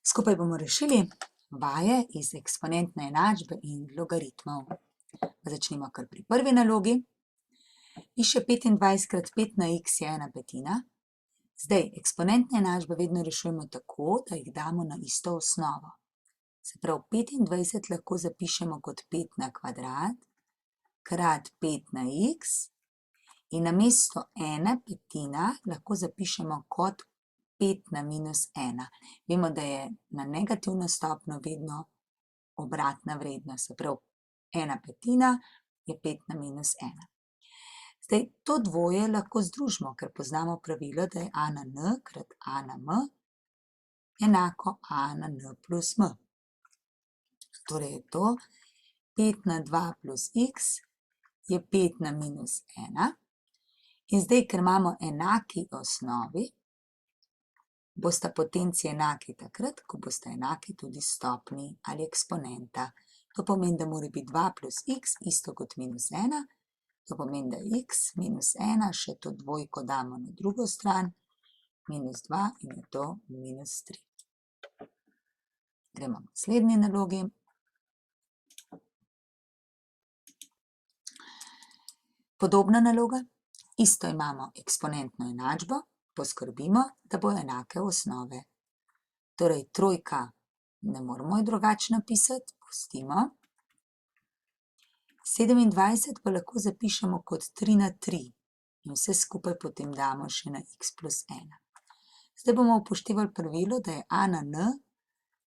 Skupaj bomo rešili vaje iz eksponentne enačbe in logaritmov. Začnimo kar pri prvi nalogi. Piše 25 krat 5 na x je 1/5. Zdaj, eksponentne enačbe vedno rešujemo tako, da jih damo na isto osnovo. Se pravi, 25 lahko zapišemo kot 5 na kvadrat krat 5 na x in namesto 1/5 lahko zapišemo kot 5 na minus 1. Vemo, da je na negativno stopnjo vedno obratna vrednost. Se pravi, 1/5 je 5 na minus 1. Zdaj, to dvoje lahko združimo, ker poznamo pravilo, da je a na n krat a na m enako a na n plus m. Torej je to 5 na 2 plus x je 5 na minus 1. In zdaj, ker imamo enaki osnovi, bosta potenci enaki takrat, ko bosta enaki tudi stopnji ali eksponenta. To pomeni, da mora biti 2 plus x isto kot minus 1. To pomeni, da je x minus 1, še to dvojko damo na drugo stran, minus 2 in je to minus 3. Gremo k naslednji nalogi. Podobna naloga. Isto imamo eksponentno enačbo, poskrbimo, da bo enake osnove. Torej, trojka ne moramo jo drugače napisati, pustimo. 27 pa lahko zapišemo kot 3 na 3 in vse skupaj potem damo še na x plus 1. Zdaj bomo upoštevali pravilo, da je a na n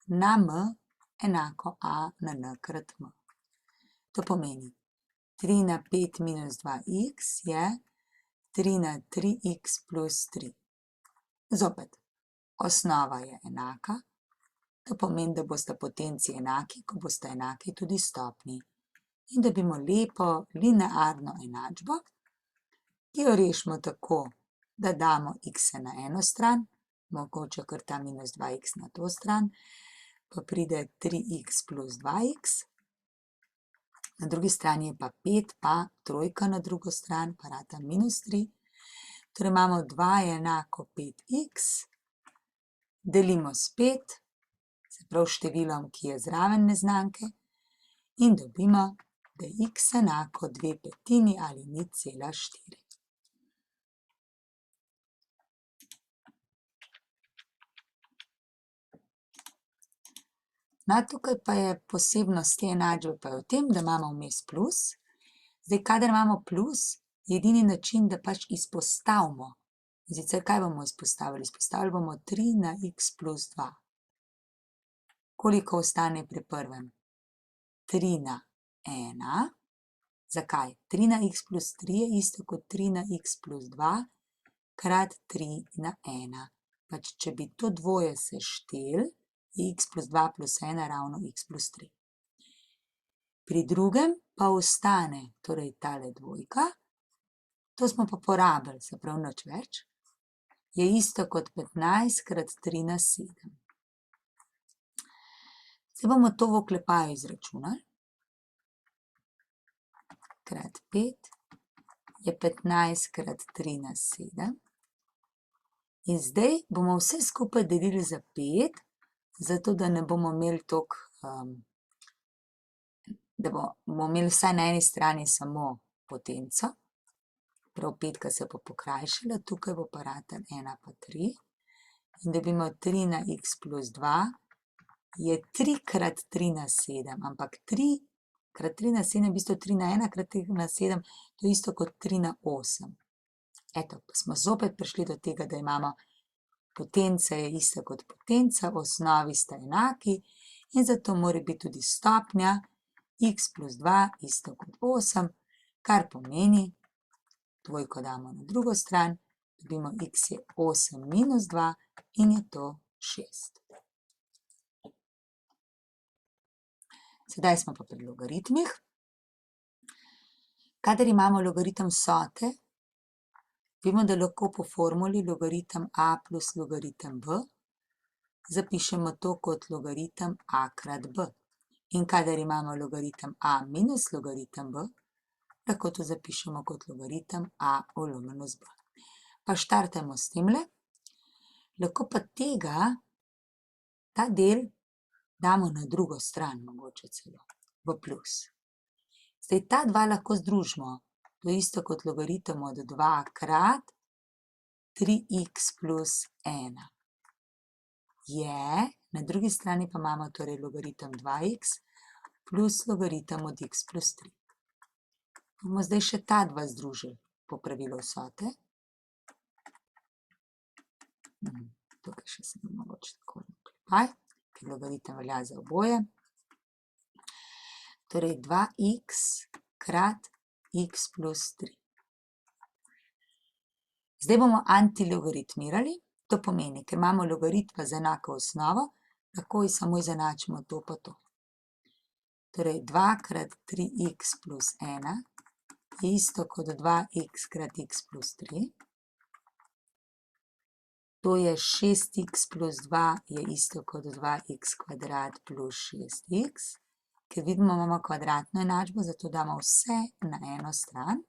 na m enako a na n krat m. To pomeni 3 na 5 minus 2x je 3 na 3x plus 3. Zopet, osnova je enaka, to pomeni, da bosta potenci enaki, ko bosta enaki tudi stopnji. In dobimo lepo linearno enačbo, ki jo rešimo tako, da damo x na eno stran, mogoče kar ta minus 2x na to stran, pa pride 3x plus 2x, na drugi strani je pa 5, pa trojka na drugo stran, pa rata minus 3. Torej imamo 2 je enako 5x, delimo s 5, se pravi številom, ki je zraven neznanke, in dobimo, da je x enako 2/5 ali 0,4. No, tukaj pa je posebnost te enačbe pa je v tem, da imamo vmes plus. Zdaj, kadar imamo plus, je edini način, da pač izpostavimo. In sicer, kaj bomo izpostavili? Izpostavili bomo 3 na x plus 2. Koliko ostane pri prvem? 3 na 1. Zakaj? 3 na x plus 3 je isto kot 3 na x plus 2 krat 3 na 1. Pač, če bi to dvoje sešteli, je x plus 2 plus 1 ravno x plus 3. Pri drugem pa ostane, torej tale dvojka, to smo pa porabili, se pravi nič več, je isto kot 15 krat 3 na 7. Zdaj bomo to v oklepaju izračunali. Krat 5 je 15 krat 3 na 7. In zdaj bomo vse skupaj delili za 5, zato da ne bomo imeli toliko, da bomo imeli vsaj na eni strani samo potenco. Prav 5 se bo pokrajšala, tukaj bo pa ratalo 1 pa 3. In dobimo 3 na x plus 2 je 3 krat 3 na 7, ampak 3 krat 3 na 7 je v bistvu 3 na 1 krat 3 na 7, to je isto kot 3 na 8. Eto, pa smo zopet prišli do tega, da imamo potenca je ista kot potenca, osnovi sta enaki in zato mora biti tudi stopnja x plus 2 isto kot 8, kar pomeni, dvojko damo na drugo stran, dobimo x je 8 minus 2 in je to 6. Sedaj smo pa pri logaritmih. Kadar imamo logaritem vsote, vemo, da lahko po formuli logaritem a plus logaritem b zapišemo to kot logaritem a krat b. In kadar imamo logaritem a minus logaritem b, lahko to zapišemo kot logaritem a v z b. Pa štartamo s temle. Lahko pa tega ta del damo na drugo stran, mogoče celo, v plus. Zdaj ta dva lahko združimo. To je isto kot logaritem od 2 krat 3x plus 1. Na drugi strani pa imamo torej logaritem 2x plus logaritem od x plus 3. Bomo zdaj še ta dva združili po pravilu vsote. Tukaj še se mogoče tako oklepaj, ker logaritem velja za oboje. Torej 2x krat x plus 3. Zdaj bomo antilogaritmirali, to pomeni, ker imamo logaritma z enako osnovo, lahko samo izenačimo to pa to. Torej 2 krat 3x plus 1 je isto kot 2x krat x plus 3. To je 6x plus 2 je isto kot 2x kvadrat plus 6x. Ker vidimo, imamo kvadratno enačbo, zato damo vse na eno stran.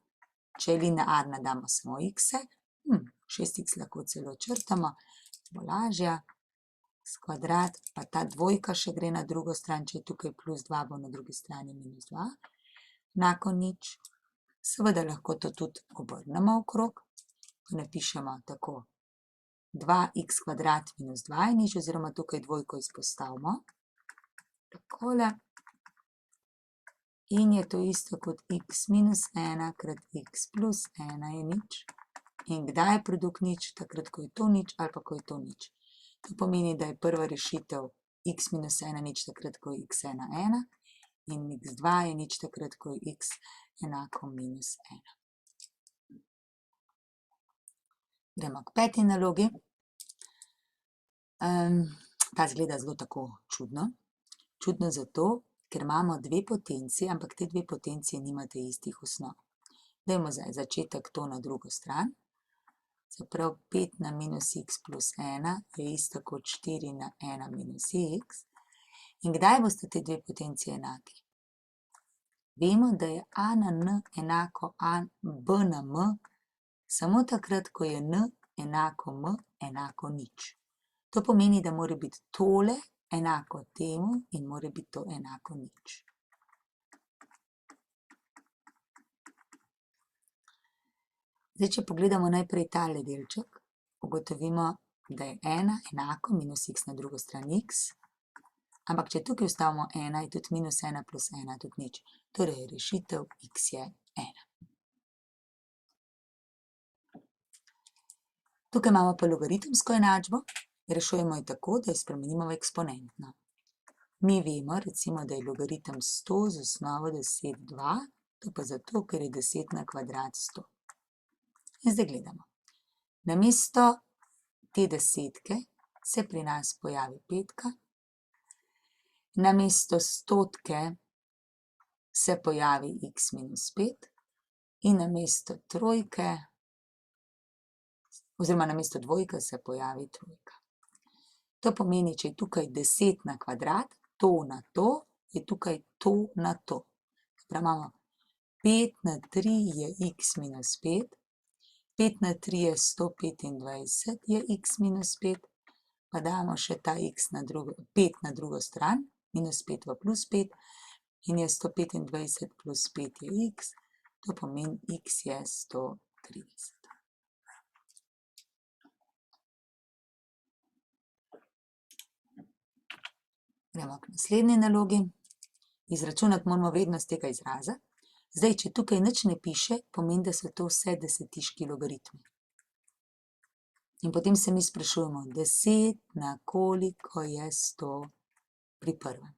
Če je linearna, damo samo x-e. 6x lahko celo črtamo, bo lažja. S kvadrat, pa ta dvojka še gre na drugo stran, če je tukaj plus 2, bo na drugi strani minus 2. Enako nič. Seveda lahko to tudi obrnemo okrog. To napišemo tako. 2x kvadrat minus 2 je nič, oziroma tukaj dvojko izpostavimo. Takole. In je to isto kot x minus 1 krat x plus 1 je nič. In kdaj je produkt nič? Takrat, ko je to nič ali pa ko je to nič. To pomeni, da je prva rešitev x minus 1 nič takrat, ko je x1 1 in x2 je nič takrat, ko je x enako minus 1. Gremo k 5. nalogi. Ta izgleda zelo tako čudno. Čudno zato, ker imamo dve potenciji, ampak te dve potenciji nimate istih osnov. Dajmo zdaj začetek to na drugo stran. Se pravi, 5 na minus x plus 1 je isto kot 4 na 1 minus x. In kdaj boste te dve potenciji enaki? Vemo, da je a na n enako b na m, samo takrat, ko je n enako m enako nič. To pomeni, da mora biti tole enako temu in mora biti to enako nič. Zdaj, če pogledamo najprej tale delček, ugotovimo, da je 1 enako minus x na drugo stran x, ampak če tukaj vstavimo 1, je tudi minus 1 plus 1 tudi nič. Torej, rešitev x je 1. Tukaj imamo pa logaritemsko enačbo. Rešujemo jo tako, da jo spremenimo v eksponentno. Mi vemo, recimo, da je logaritem 100 z osnovo 10 2, to pa zato, ker je 10 na kvadrat 100. In zdaj gledamo. Namesto te desetke se pri nas pojavi petka, namesto stotke se pojavi x minus 5 in namesto trojke, oziroma namesto dvojke se pojavi trojka. To pomeni, če je tukaj 10 na kvadrat, to na to, je tukaj to na to. Prav imamo 5 na 3 je x minus 5, 5 na 3 je 125 je x minus 5, pa damo še ta x na 5 na drugo stran, minus 5 v plus 5 in je 125 plus 5 je x, to pomeni x je 130. Gremo k naslednji nalogi. Izračunati moramo vrednost tega izraza. Zdaj, če tukaj nič ne piše, pomeni, da so to vse desetiški logaritmi. In potem se mi sprašujemo, 10 na koliko je 100 pri prvem.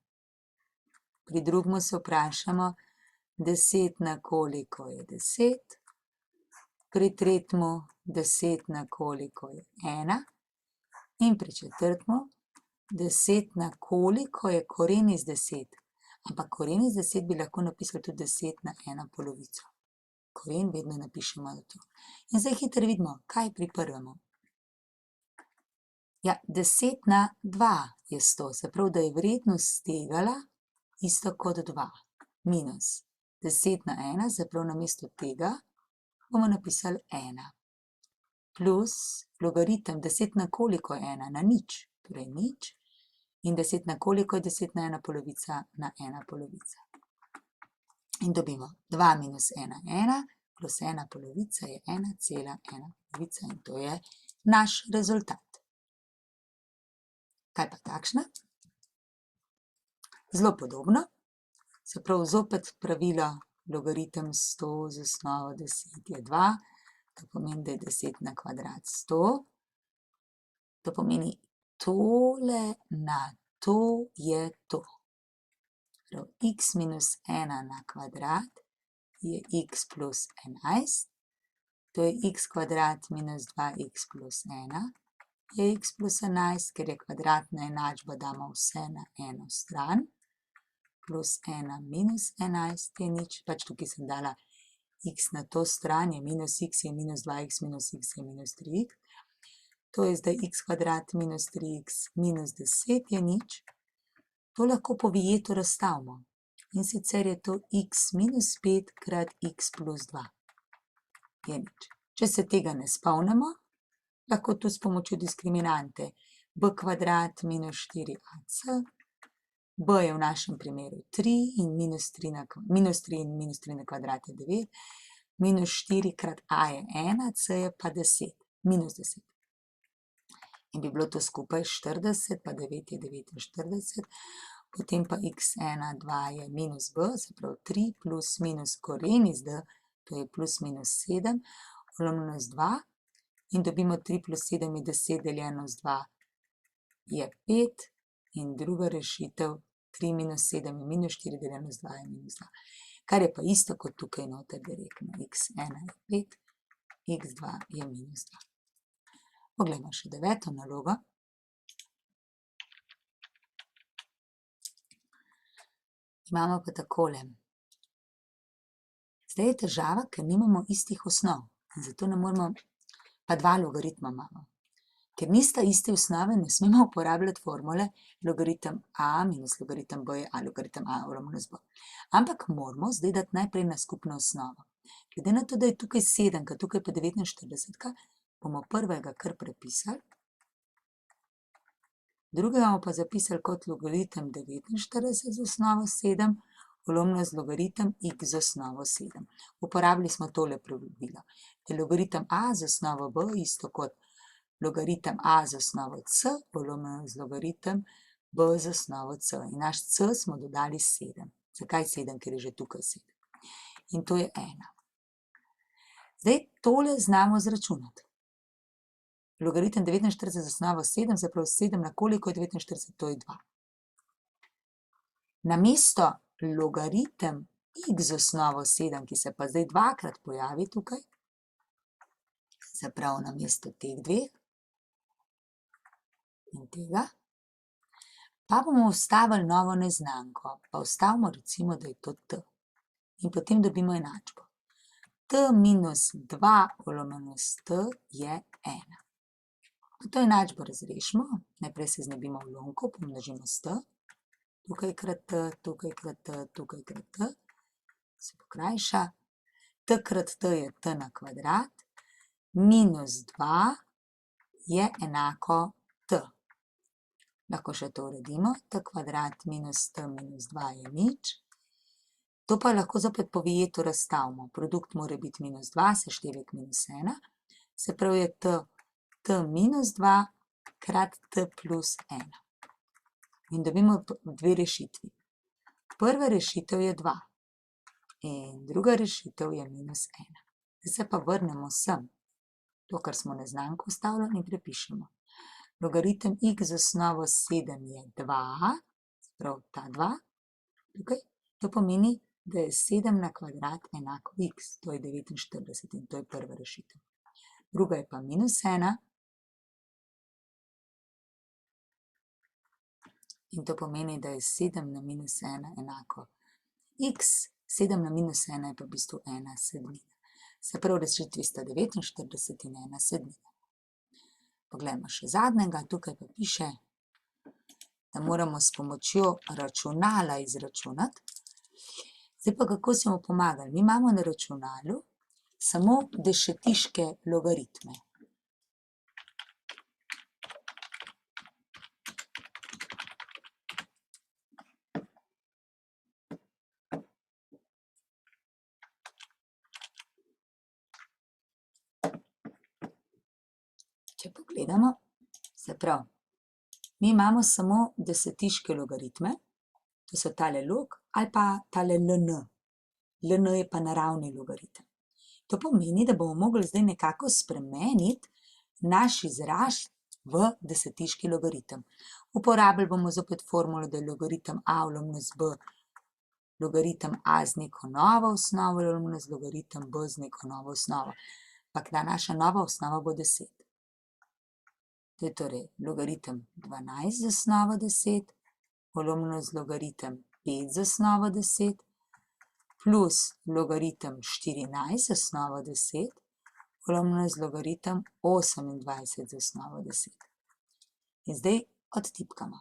Pri drugem se vprašamo, 10 na koliko je 10, pri tretjemu 10 na koliko je 1 in pri četrtemu 10 na koliko je koren iz 10. Ampak koren iz 10 bi lahko napisali tudi 10 na 1 polovico. Koren vedno napišemo na to. In zdaj hitro vidimo, kaj pri prvemu. Ja, 10 na 2 je 100, se pravi, da je vrednost tegala isto kot 2. Minus 10 na 1, se pravi, namesto tega bomo napisali 1. Plus logaritem 10 na koliko je 1, na nič. Torej nič. In 10 na koliko je 10 na 1 polovica na 1 polovica. In dobimo 2 minus 1, 1, plus 1 polovica je 1,1 polovica in to je naš rezultat. Kaj pa takšna? Zelo podobno, se pravi zopet pravilo logaritem 100 z osnovo 10 je 2, to pomeni, da je 10 na kvadrat 100, to pomeni tole na to je to. X minus 1 na kvadrat je x plus 11, to je x kvadrat minus 2x plus 1 je x plus 11, ker je kvadratna enačba, damo vse na eno stran, plus 1 minus 11 je nič, pač tukaj sem dala x na to stran, je minus x je minus 2x minus x je minus 3x, to je zdaj x kvadrat minus 3x minus 10 je nič, to lahko po vijetu razstavimo in sicer je to x minus 5 krat x plus 2 je nič. Če se tega ne spomnimo, lahko tu s pomočjo diskriminante b kvadrat minus 4ac, b je v našem primeru 3 in minus 3 in minus 3 na kvadrat je 9, minus 4 krat a je 1, c je pa 10, minus 10. In bi bilo to skupaj 40, pa 9 je 49, potem pa x1, 2 je minus b, se pravi 3 plus minus koren iz d, to je plus minus 7, vlomljeno z 2, in dobimo 3 plus 7 je 10 deljeno z 2 je 5, in druga rešitev 3 minus 7 je minus 4 deljeno z 2 je minus 2. Kar je pa isto kot tukaj noter direktno, x1 je 5, x2 je minus 2. Poglejmo še 9. nalogo. Imamo pa takole. Zdaj je težava, ker nimamo istih osnov in zato ne moramo, pa dva logaritma imamo. Ker nista iste osnove, ne smemo uporabljati formule logaritem a minus logaritem b je a logaritem a vlomljeno z b. Ampak moramo zdaj dati najprej na skupno osnovo. Glede na to, da je tukaj 7, tukaj pa 49, bomo prvega kar prepisali, drugega bomo pa zapisali kot logaritem 49 z osnovo 7, vlomljeno z logaritem x z osnovo 7. Uporabili smo tole pravilo, da je logaritem a z osnovo b isto kot logaritem a z osnovo c, vlomljeno z logaritem b z osnovo c. In naš c smo dodali 7. Zakaj 7? Ker je že tukaj 7. In to je 1. Zdaj tole znamo zračunati. Logaritem 49 z osnovo 7, se pravi 7 na koliko je 49, to je 2. Namesto logaritem x z osnovo 7, ki se pa zdaj dvakrat pojavi tukaj, se pravi namesto teh dveh in tega, pa bomo vstavili novo neznanko, pa vstavimo recimo, da je to t. In potem dobimo enačbo. T minus 2 vlomljeno s t je 1. To enačbo razrešimo, najprej se znebimo ulomkov, pomnožimo s t, tukaj krat t, tukaj krat t, tukaj krat t, se pokrajša, t krat t je t na kvadrat, minus 2 je enako t. Lahko še to uredimo, t kvadrat minus t minus 2 je nič, to pa lahko zopet po vijetu razstavimo, produkt mora biti minus 2, seštevek minus 1, se pravi je t minus 2 krat t plus 1. In dobimo dve rešitvi. Prva rešitev je 2 in druga rešitev je minus 1. Zdaj se pa vrnemo sem, to, kar smo neznanko vstavili, in prepišemo. Logaritem x z osnovo 7 je 2, prav ta 2, tukaj, to pomeni, da je 7 na kvadrat enako x, to je 49 in to je prva rešitev. Druga je pa minus 1, in to pomeni, da je 7 na minus 1 enako x, 7 na minus 1 je pa v bistvu 1 sedmina. Se pravi, rešitvi sta 49 in 1 sedmina. Poglejmo še zadnjega, tukaj pa piše, da moramo s pomočjo računala izračunati. Zdaj pa kako si bomo pomagali? Mi imamo na računalu samo dešetiške logaritme. Če pogledamo, se pravi, mi imamo samo desetiške logaritme, to so tale log ali pa tale ln. Ln je pa naravni logaritem. To pomeni, da bomo mogli zdaj nekako spremeniti naš izraz v desetiški logaritem. Uporabili bomo zopet formulo, da je logaritem a v lomno z b, logaritem a z neko novo osnovo v lomno z logaritem b z neko novo osnovo. Ampak ta naša nova osnova bo 10. To je torej logaritem 12 z osnovo 10, polomljeno z logaritem 5 z osnovo 10, plus logaritem 14 z osnovo 10, polomljeno z logaritem 28 z osnovo 10. In zdaj odtipkamo.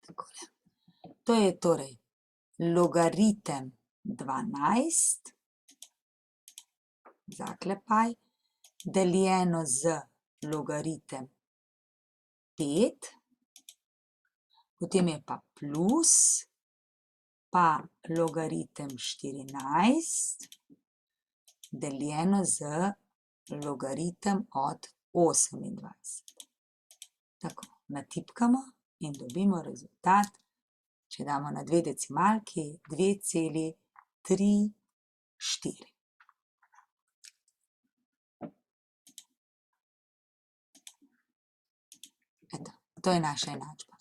Takole. To je torej logaritem 12, zaklepaj, deljeno z logaritem 5, potem je pa plus, pa logaritem 14, deljeno z logaritem od 28. Tako, natipkamo in dobimo rezultat, če damo na 2 decimalki, 2,34. Eto, to je naša enačba.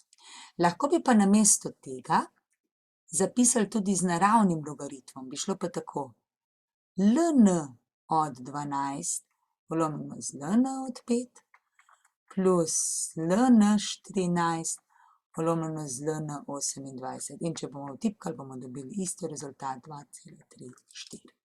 Lahko bi pa namesto tega zapisali tudi z naravnim logaritmom. Bi šlo pa tako. Ln od 12 polomljeno z ln od 5 plus ln 14 polomljeno z ln 28. In če bomo vtipkali, bomo dobili isto rezultat 2,34.